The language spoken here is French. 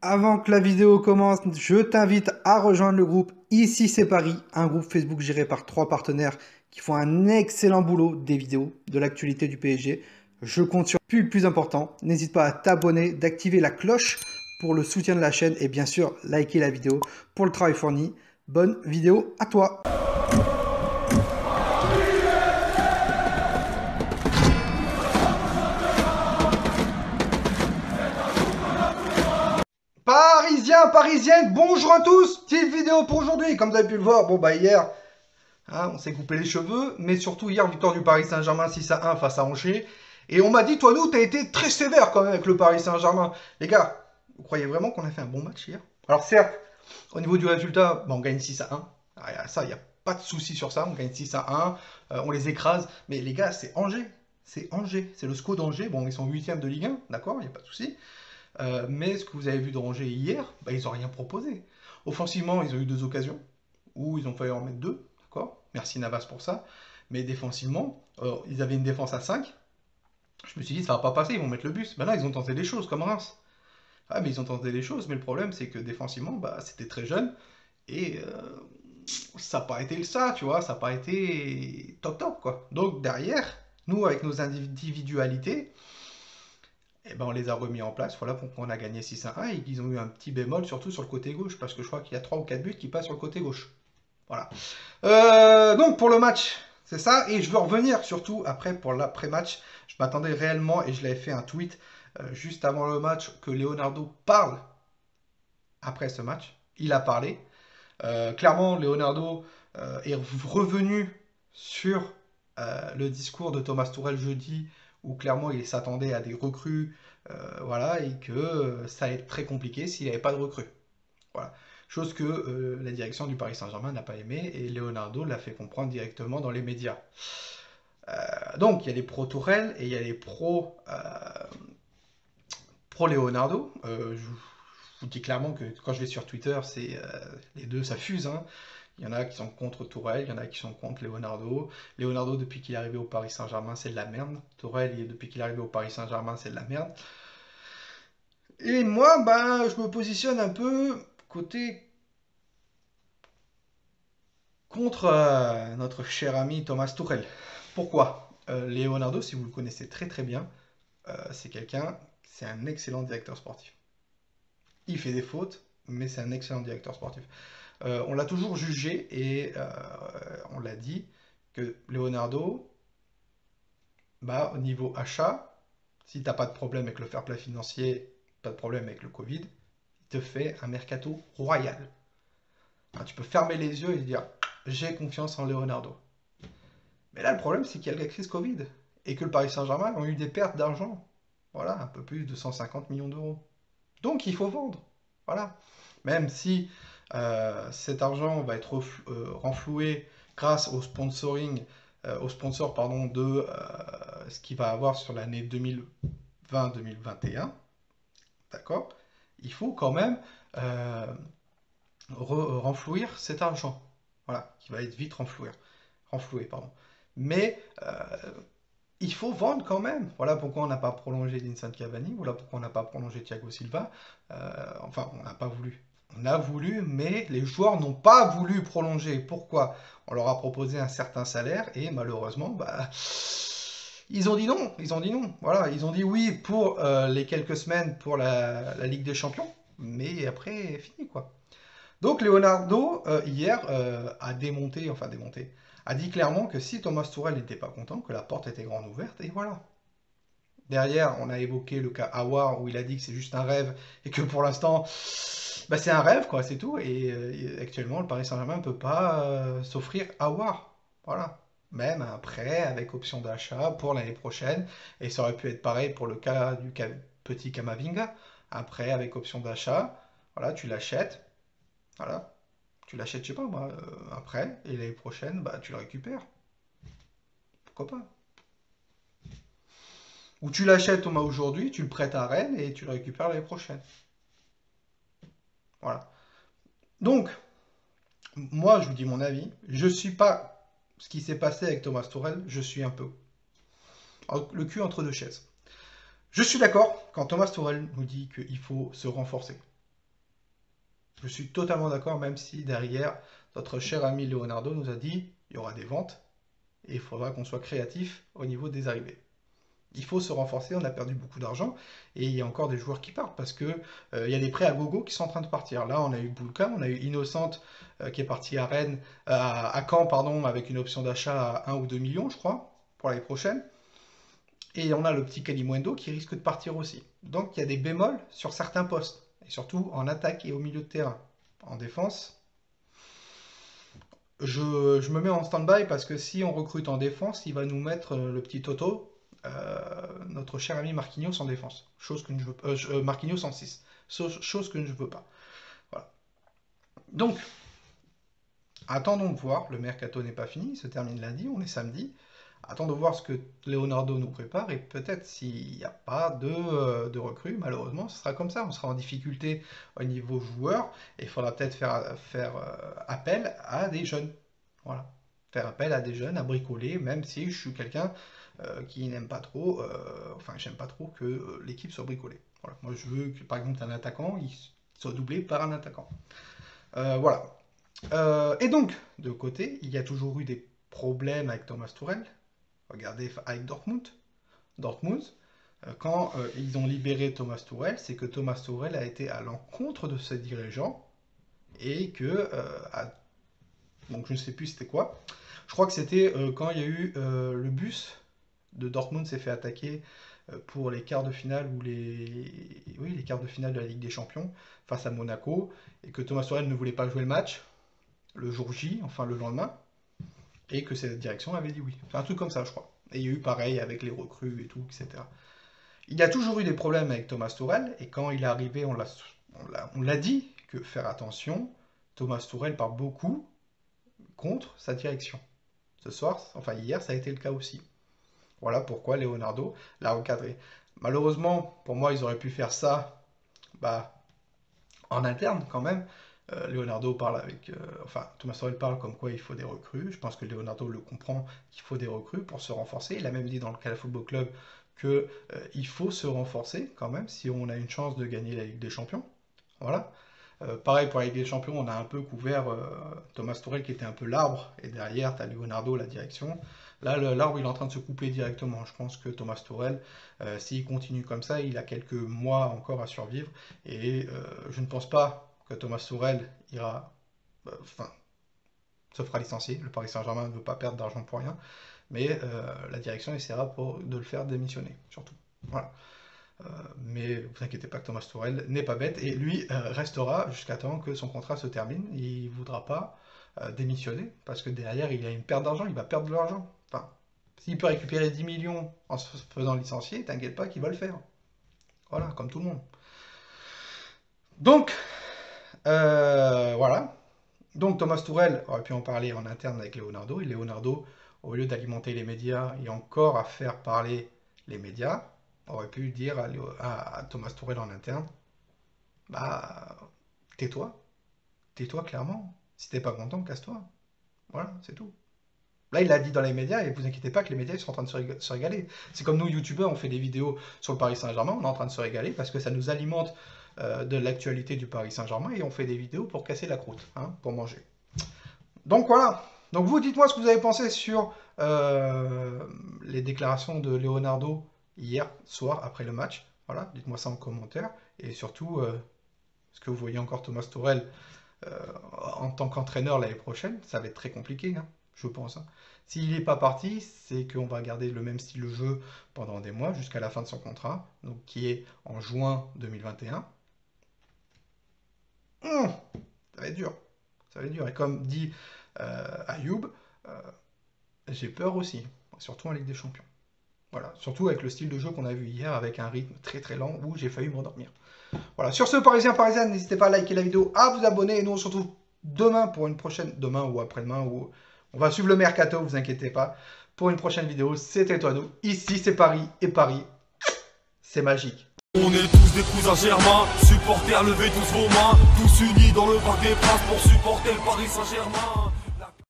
Avant que la vidéo commence, je t'invite à rejoindre le groupe Ici c'est Paris, un groupe Facebook géré par 3 partenaires qui font un excellent boulot des vidéos, de l'actualité du PSG. Je compte sur puis le plus important, n'hésite pas à t'abonner, d'activer la cloche pour le soutien de la chaîne et bien sûr liker la vidéo pour le travail fourni. Bonne vidéo à toi! Parisiens, parisiennes, bonjour à tous. Petite vidéo pour aujourd'hui, comme vous avez pu le voir. Bon bah hier, on s'est coupé les cheveux, mais surtout hier, victoire du Paris Saint-Germain 6-1 face à Angers. Et on m'a dit, toi nous, t'as été très sévère quand même avec le Paris Saint-Germain. Les gars, vous croyez vraiment qu'on a fait un bon match hier? Alors certes, au niveau du résultat, bah, on gagne 6-1. Ça, il n'y a pas de souci sur ça, on gagne 6-1, on les écrase. Mais les gars, c'est Angers. C'est Angers, c'est le SCO d'Angers. Bon, ils sont 8e de Ligue 1, d'accord, il n'y a pas de souci. Mais ce que vous avez vu d'Angers hier, bah, ils n'ont rien proposé. Offensivement, ils ont eu 2 occasions, où ils ont failli en mettre 2, d'accord. Merci Navas pour ça. Mais défensivement, ils avaient une défense à 5. Je me suis dit, ça va pas passer, ils vont mettre le bus. Ben là, ils ont tenté des choses, comme Reims. Ah, mais ils ont tenté des choses, mais le problème, c'est que défensivement, bah, c'était très jeune. Et ça n'a pas été le ça, tu vois, ça n'a pas été top top, quoi. Donc derrière, nous, avec nos individualités, eh ben, on les a remis en place, voilà pourquoi on a gagné 6-1 et qu'ils ont eu un petit bémol, surtout sur le côté gauche, parce que je crois qu'il y a 3 ou 4 buts qui passent sur le côté gauche. Voilà. Donc pour le match, c'est ça, et je veux revenir surtout après pour l'après-match. Je m'attendais réellement, et je l'avais fait un tweet juste avant le match, que Leonardo parle après ce match. Il a parlé. Clairement, Leonardo est revenu sur le discours de Thomas Tuchel jeudi, où clairement il s'attendait à des recrues, voilà, et que ça allait être très compliqué s'il n'y avait pas de recrues. Voilà. Chose que la direction du Paris Saint-Germain n'a pas aimé, et Leonardo l'a fait comprendre directement dans les médias. Donc il y a les pro-Tourelle et il y a les pro-Leonardo. Je vous dis clairement que quand je vais sur Twitter, c'est les deux, ça fuse, hein. Il y en a qui sont contre Tourelle, il y en a qui sont contre Leonardo. Leonardo, depuis qu'il est arrivé au Paris Saint-Germain, c'est de la merde. Tourelle, depuis qu'il est arrivé au Paris Saint-Germain, c'est de la merde. Et moi, ben, je me positionne un peu côté contre notre cher ami Thomas Tuchel. Pourquoi? Leonardo, si vous le connaissez très très bien, c'est un excellent directeur sportif. Il fait des fautes, mais c'est un excellent directeur sportif. On l'a toujours jugé et on l'a dit que Leonardo, bah, au niveau achat, si t'as pas de problème avec le fair play financier, pas de problème avec le Covid, il te fait un mercato royal. Enfin, tu peux fermer les yeux et dire j'ai confiance en Leonardo. Mais là, le problème, c'est qu'il y a la crise Covid et que le Paris Saint-Germain a eu des pertes d'argent. Voilà, un peu plus de 150 millions d'euros. Donc, il faut vendre. Voilà. Même si cet argent va être renfloué grâce au sponsoring, au sponsor pardon, de ce qu'il va avoir sur l'année 2020-2021, d'accord? Il faut quand même renflouir cet argent. Voilà, qui va être vite renfloué, pardon. Mais il faut vendre quand même. Voilà pourquoi on n'a pas prolongé Vincent Cavani, voilà pourquoi on n'a pas prolongé Thiago Silva. Enfin, on n'a pas voulu. On a voulu, mais les joueurs n'ont pas voulu prolonger. Pourquoi? On leur a proposé un certain salaire et malheureusement, bah, ils ont dit non. Ils ont dit non. Voilà, ils ont dit oui pour les quelques semaines pour la Ligue des Champions, mais après, fini quoi. Donc Leonardo, hier, a dit clairement que si Thomas Tuchel n'était pas content, que la porte était grande ouverte, et voilà. Derrière, on a évoqué le cas Aouar, où il a dit que c'est juste un rêve, et que pour l'instant, bah, c'est un rêve, quoi, c'est tout. Et actuellement, le Paris Saint-Germain ne peut pas s'offrir Aouar. Voilà. Même un prêt avec option d'achat pour l'année prochaine, et ça aurait pu être pareil pour le cas du petit Kamavinga. Un prêt avec option d'achat, voilà, tu l'achètes, voilà. Tu l'achètes, je sais pas moi, après, et l'année prochaine, bah, tu le récupères. Pourquoi pas? Ou tu l'achètes Thomas aujourd'hui, tu le prêtes à Rennes et tu le récupères l'année prochaine. Voilà. Donc, moi, je vous dis mon avis. Je suis pas ce qui s'est passé avec Thomas Tuchel, je suis un peu le cul entre deux chaises. Je suis d'accord quand Thomas Tuchel nous dit qu'il faut se renforcer. Je suis totalement d'accord, même si derrière, notre cher ami Leonardo nous a dit il y aura des ventes et il faudra qu'on soit créatif au niveau des arrivées. Il faut se renforcer, on a perdu beaucoup d'argent et il y a encore des joueurs qui partent parce que il y a des prêts à gogo qui sont en train de partir. Là, on a eu Boulka, on a eu Innocent qui est parti à Rennes, à Caen, pardon, avec une option d'achat à 1 ou 2 millions, je crois, pour l'année prochaine. Et on a le petit Kalimundo qui risque de partir aussi. Donc il y a des bémols sur certains postes, et surtout en attaque et au milieu de terrain. En défense, je me mets en stand-by parce que si on recrute en défense, il va nous mettre le petit Toto, notre cher ami Marquinhos en défense. Chose que je veux, Marquinhos en 6. Chose que je ne veux pas. Voilà. Donc, attendons de voir. Le mercato n'est pas fini, il se termine lundi, on est samedi. Attendons de voir ce que Leonardo nous prépare et peut-être s'il n'y a pas de recrues, malheureusement, ce sera comme ça. On sera en difficulté au niveau joueur et il faudra peut-être faire appel à des jeunes. Voilà. Faire appel à des jeunes, à bricoler, même si je suis quelqu'un qui n'aime pas trop, enfin, j'aime pas trop que l'équipe soit bricolée. Voilà. Moi, je veux que, par exemple, un attaquant, il soit doublé par un attaquant. Voilà. Et donc, de côté, il y a toujours eu des problèmes avec Thomas Tuchel. Regardez avec Dortmund. Quand ils ont libéré Thomas Tuchel, c'est que Thomas Tuchel a été à l'encontre de ses dirigeants et que, donc je ne sais plus c'était quoi. Je crois que c'était quand il y a eu le bus de Dortmund s'est fait attaquer pour les quarts de finale ou les quarts de finale de la Ligue des Champions face à Monaco et que Thomas Tuchel ne voulait pas jouer le match le jour J, enfin le lendemain. Et que cette direction avait dit oui. C'est un truc comme ça, je crois. Et il y a eu pareil avec les recrues et tout, etc. Il y a toujours eu des problèmes avec Thomas Tuchel, et quand il est arrivé, on l'a dit, que faire attention, Thomas Tuchel parle beaucoup contre sa direction. Ce soir, enfin hier, ça a été le cas aussi. Voilà pourquoi Leonardo l'a recadré. Malheureusement, pour moi, ils auraient pu faire ça en interne quand même. Leonardo parle avec... Thomas Tuchel parle comme quoi il faut des recrues. Je pense que Leonardo le comprend qu'il faut des recrues pour se renforcer. Il a même dit dans le Cala Football Club qu'il faut se renforcer quand même si on a une chance de gagner la Ligue des Champions. Voilà. Pareil pour la Ligue des Champions, on a un peu couvert Thomas Tuchel qui était un peu l'arbre. Et derrière, tu as Leonardo, la direction. Là, l'arbre, il est en train de se couper directement. Je pense que Thomas Tuchel, s'il continue comme ça, il a quelques mois encore à survivre. Et je ne pense pas que Thomas Tuchel se fera licencier. Le Paris Saint-Germain ne veut pas perdre d'argent pour rien, mais la direction essaiera de le faire démissionner, surtout. Voilà. Mais vous inquiétez pas que Thomas Tuchel n'est pas bête, et lui restera jusqu'à temps que son contrat se termine. Il ne voudra pas démissionner, parce que derrière, il a une perte d'argent, il va perdre de l'argent. Enfin, s'il peut récupérer 10 millions en se faisant licencier, t'inquiète pas qu'il va le faire. Voilà, comme tout le monde. Donc, voilà. Donc Thomas Tuchel aurait pu en parler en interne avec Leonardo. Et Leonardo, au lieu d'alimenter les médias et encore à faire parler les médias, aurait pu dire à Thomas Tuchel en interne, tais-toi. Tais-toi clairement. Si t'es pas content, casse-toi. Voilà, c'est tout. Là, il l'a dit dans les médias, et vous inquiétez pas que les médias ils sont en train de se régaler. C'est comme nous, youtubeurs, on fait des vidéos sur le Paris Saint-Germain, on est en train de se régaler parce que ça nous alimente de l'actualité du Paris Saint-Germain et on fait des vidéos pour casser la croûte, pour manger. Donc voilà. Donc vous, dites-moi ce que vous avez pensé sur les déclarations de Leonardo hier soir après le match. Voilà, dites-moi ça en commentaire. Et surtout, est-ce que vous voyez encore Thomas Tuchel en tant qu'entraîneur l'année prochaine? Ça va être très compliqué, je pense. S'il n'est pas parti, c'est qu'on va garder le même style de jeu pendant des mois jusqu'à la fin de son contrat, donc qui est en juin 2021. Ça va être dur. Ça va être dur. Et comme dit Ayoub, j'ai peur aussi, surtout en Ligue des Champions. Voilà, surtout avec le style de jeu qu'on a vu hier, avec un rythme très très lent où j'ai failli m'endormir. Voilà, sur ce, Parisiens, Parisiennes, n'hésitez pas à liker la vidéo, à vous abonner, et nous on se retrouve demain pour une prochaine, demain ou après-demain, où on va suivre le mercato, vous inquiétez pas, pour une prochaine vidéo. C'était toi, nous. Ici, c'est Paris, et Paris, c'est magique. On est tous des cousins germains, supporters, levez tous vos mains, tous unis dans le parc des princes pour supporter le Paris Saint-Germain.